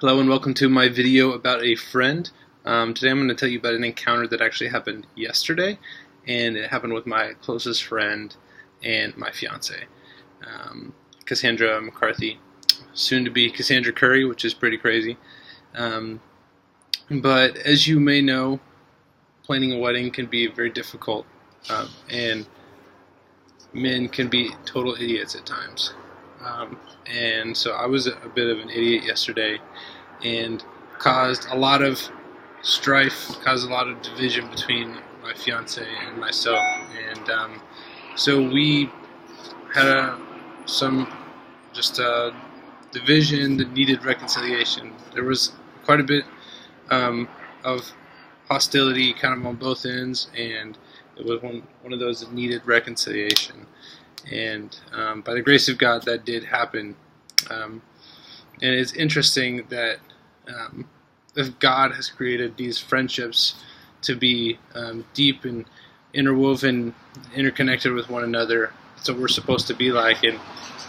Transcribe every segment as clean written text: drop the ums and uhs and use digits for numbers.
Hello and welcome to my video about a friend. Today I'm going to tell you about an encounter that actually happened yesterday, and it happened with my closest friend and my fiance, Cassandra McCarthy, soon to be Cassandra Curry, which is pretty crazy. But as you may know, planning a wedding can be very difficult, and men can be total idiots at times. And so I was a bit of an idiot yesterday and caused a lot of strife, caused a lot of division between my fiance and myself. And so we had some division that needed reconciliation. There was quite a bit of hostility kind of on both ends, and it was one of those that needed reconciliation. And by the grace of God, that did happen. And it's interesting that if God has created these friendships to be deep and interwoven, interconnected with one another, that's what we're supposed to be like, and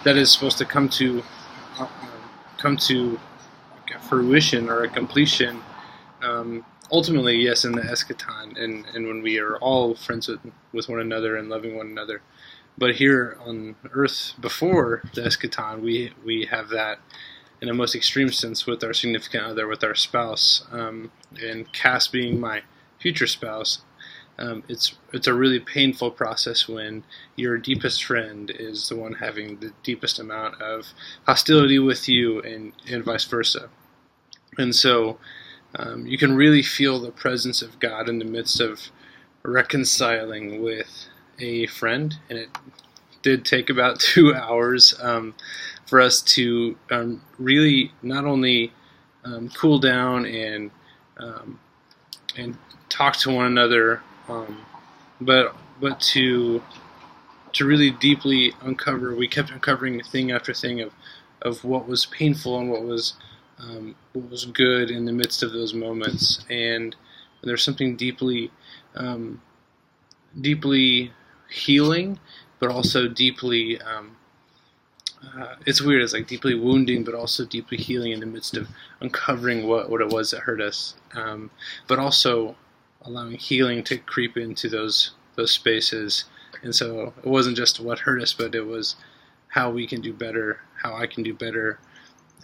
that is supposed to come to a fruition or a completion. Ultimately, yes, in the eschaton, and when we are all friends with one another and loving one another. But here on earth, before the eschaton, we have that in a most extreme sense with our significant other, with our spouse. And Cass being my future spouse, it's a really painful process when your deepest friend is the one having the deepest amount of hostility with you, and vice versa. And so you can really feel the presence of God in the midst of reconciling with a friend, and it did take about 2 hours for us to really not only cool down and talk to one another, but to really deeply uncover. We kept uncovering thing after thing of what was painful and what was good in the midst of those moments. And there's something deeply healing, but also deeply it's weird, it's like deeply wounding, but also deeply healing in the midst of uncovering what it was that hurt us, but also allowing healing to creep into those spaces. And so it wasn't just what hurt us, but it was how we can do better, how I can do better,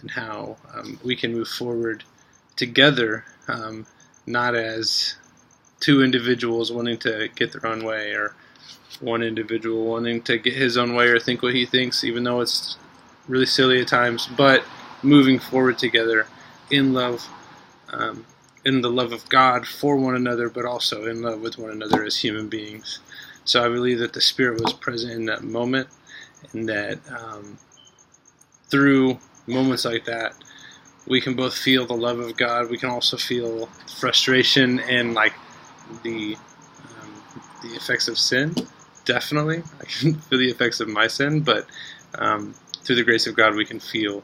and how we can move forward together, not as two individuals wanting to get their own way, or one individual wanting to get his own way or think what he thinks, even though it's really silly at times, but moving forward together in love, in the love of God for one another, but also in love with one another as human beings. So I believe that the Spirit was present in that moment, and that through moments like that, we can both feel the love of God. We can also feel frustration and like the effects of sin. Definitely, I can feel the effects of my sin, but through the grace of God, we can feel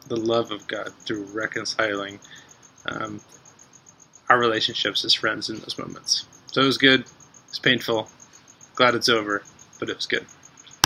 the love of God through reconciling our relationships as friends in those moments. So it was good. It's painful. Glad it's over, but it was good.